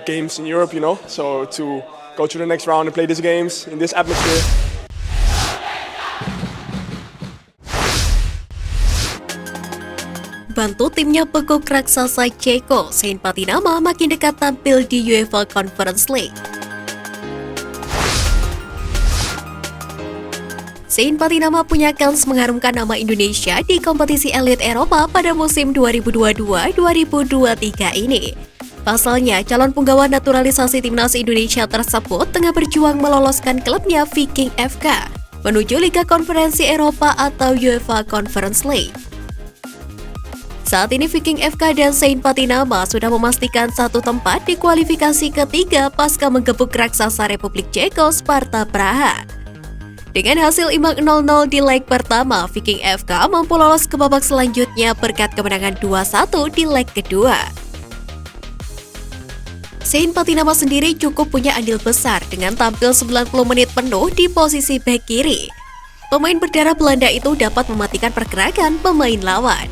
games in Europe, so to go to the next round and play these games in this atmosphere. Bantu timnya pekuk raksasa Ceko, Saint Patinama makin dekat tampil di UEFA Conference League. Saint Patinama punya kans mengharumkan nama Indonesia di kompetisi elit Eropa pada musim 2022-2023 ini. Pasalnya, calon penggawa naturalisasi timnas Indonesia tersebut tengah berjuang meloloskan klubnya Viking FK menuju Liga Konferensi Eropa atau UEFA Conference League. Saat ini Viking FK dan Saint Patinama sudah memastikan satu tempat di kualifikasi ketiga pasca menggebuk raksasa Republik Ceko Sparta Praha. Dengan hasil imbang 0-0 di leg pertama, Viking FK mampu lolos ke babak selanjutnya berkat kemenangan 2-1 di leg kedua. Saint Patinama sendiri cukup punya andil besar dengan tampil 90 menit penuh di posisi bek kiri. Pemain berdarah Belanda itu dapat mematikan pergerakan pemain lawan.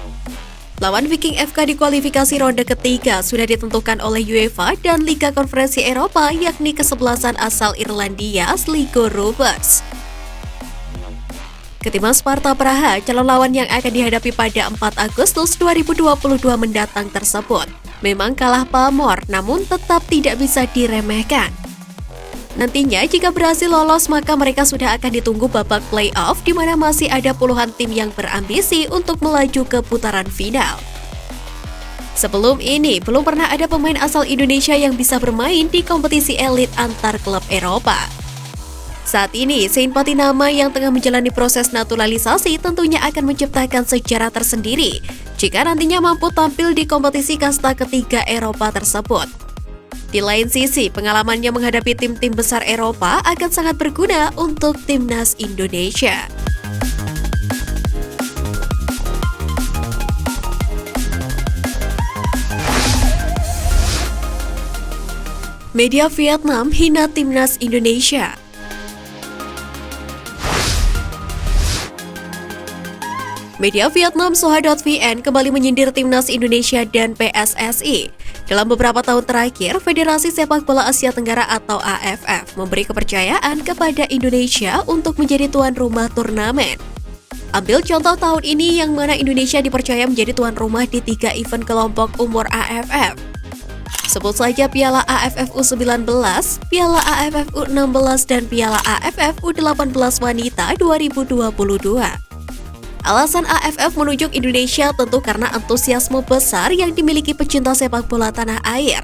Lawan Viking FK di kualifikasi ronde ketiga sudah ditentukan oleh UEFA dan Liga Konferensi Eropa, yakni kesebelasan asal Irlandia, Sligo Rovers. Ketimbang Sparta Praha, calon lawan yang akan dihadapi pada 4 Agustus 2022 mendatang tersebut memang kalah pamor, namun tetap tidak bisa diremehkan. Nantinya jika berhasil lolos, maka mereka sudah akan ditunggu babak playoff di mana masih ada puluhan tim yang berambisi untuk melaju ke putaran final. Sebelum ini, belum pernah ada pemain asal Indonesia yang bisa bermain di kompetisi elit antar klub Eropa. Saat ini, Saint Patinama yang tengah menjalani proses naturalisasi tentunya akan menciptakan sejarah tersendiri jika nantinya mampu tampil di kompetisi kasta ketiga Eropa tersebut. Di lain sisi, pengalamannya menghadapi tim-tim besar Eropa akan sangat berguna untuk timnas Indonesia. Media Vietnam hina timnas Indonesia. Media Vietnam Soha.vn kembali menyindir timnas Indonesia dan PSSI. Dalam beberapa tahun terakhir, Federasi Sepak Bola Asia Tenggara atau AFF memberi kepercayaan kepada Indonesia untuk menjadi tuan rumah turnamen. Ambil contoh tahun ini yang mana Indonesia dipercaya menjadi tuan rumah di 3 event kelompok umur AFF. Sebut saja Piala AFF U19, Piala AFF U16, dan Piala AFF U18 Wanita 2022. Alasan AFF menunjuk Indonesia tentu karena antusiasme besar yang dimiliki pecinta sepak bola tanah air.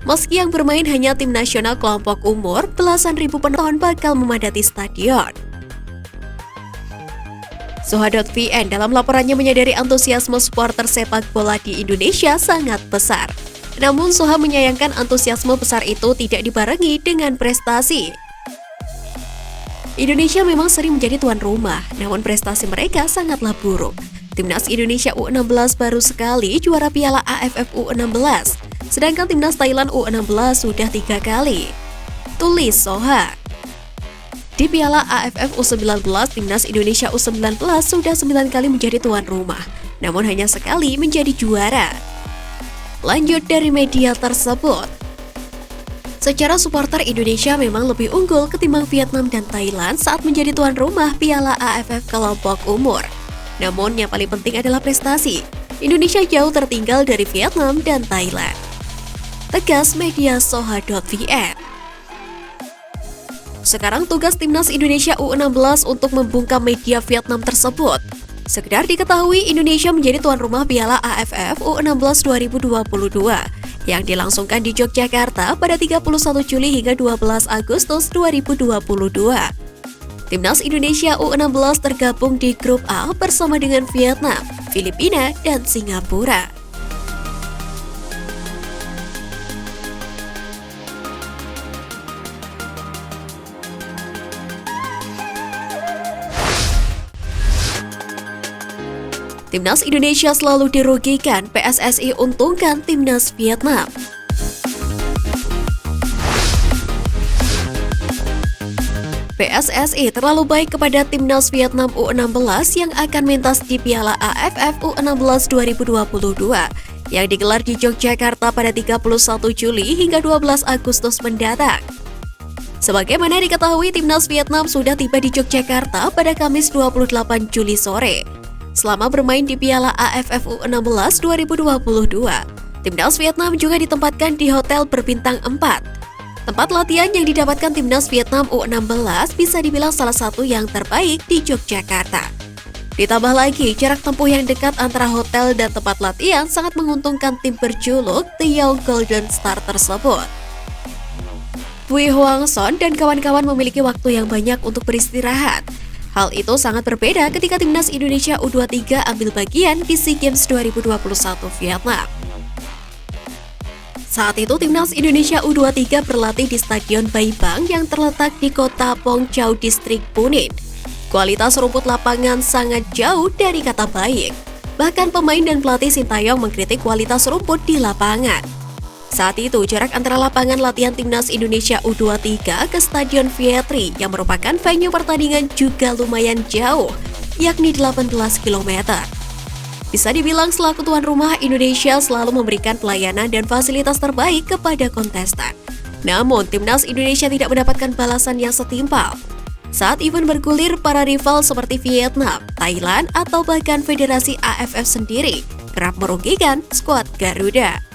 Meski yang bermain hanya tim nasional kelompok umur, belasan ribu penonton bakal memadati stadion. Soha.vn dalam laporannya menyadari antusiasme supporter sepak bola di Indonesia sangat besar. Namun Soha menyayangkan antusiasme besar itu tidak dibarengi dengan prestasi. Indonesia memang sering menjadi tuan rumah, namun prestasi mereka sangatlah buruk. Timnas Indonesia U16 baru sekali juara Piala AFF U16, sedangkan timnas Thailand U16 sudah 3 kali. Tulis Soha. Di Piala AFF U19, timnas Indonesia U19 sudah 9 kali menjadi tuan rumah, namun hanya sekali menjadi juara. Lanjut dari media tersebut. Secara supporter Indonesia memang lebih unggul ketimbang Vietnam dan Thailand saat menjadi tuan rumah Piala AFF kelompok umur. Namun yang paling penting adalah prestasi. Indonesia jauh tertinggal dari Vietnam dan Thailand. Tegas media Soha.vn. Sekarang tugas timnas Indonesia U16 untuk membungkam media Vietnam tersebut. Sekedar diketahui, Indonesia menjadi tuan rumah Piala AFF U16 2022 yang dilangsungkan di Yogyakarta pada 31 Juli hingga 12 Agustus 2022. Timnas Indonesia U16 tergabung di grup A bersama dengan Vietnam, Filipina, dan Singapura. Timnas Indonesia selalu dirugikan, PSSI untungkan timnas Vietnam. PSSI terlalu baik kepada timnas Vietnam U16 yang akan mentas di Piala AFF U16 2022 yang digelar di Yogyakarta pada 31 Juli hingga 12 Agustus mendatang. Sebagaimana diketahui, timnas Vietnam sudah tiba di Yogyakarta pada Kamis 28 Juli sore. Selama bermain di Piala AFF U16 2022, timnas Vietnam juga ditempatkan di hotel berbintang 4. Tempat latihan yang didapatkan timnas Vietnam U16 bisa dibilang salah satu yang terbaik di Yogyakarta. Ditambah lagi, jarak tempuh yang dekat antara hotel dan tempat latihan sangat menguntungkan tim berjuluk The Young Golden Star tersebut. Bui Hoang Son dan kawan-kawan memiliki waktu yang banyak untuk beristirahat. Hal itu sangat berbeda ketika timnas Indonesia U23 ambil bagian di SEA Games 2021 Vietnam. Saat itu, timnas Indonesia U23 berlatih di Stadion Baibang yang terletak di kota Pong Chau, distrik Punin. Kualitas rumput lapangan sangat jauh dari kata baik. Bahkan pemain dan pelatih Sintayong mengkritik kualitas rumput di lapangan. Saat itu, jarak antara lapangan latihan timnas Indonesia U23 ke Stadion Vietri yang merupakan venue pertandingan juga lumayan jauh, yakni 18 km. Bisa dibilang selaku tuan rumah, Indonesia selalu memberikan pelayanan dan fasilitas terbaik kepada kontestan. Namun, timnas Indonesia tidak mendapatkan balasan yang setimpal. Saat event bergulir, para rival seperti Vietnam, Thailand, atau bahkan Federasi AFF sendiri kerap merugikan skuad Garuda.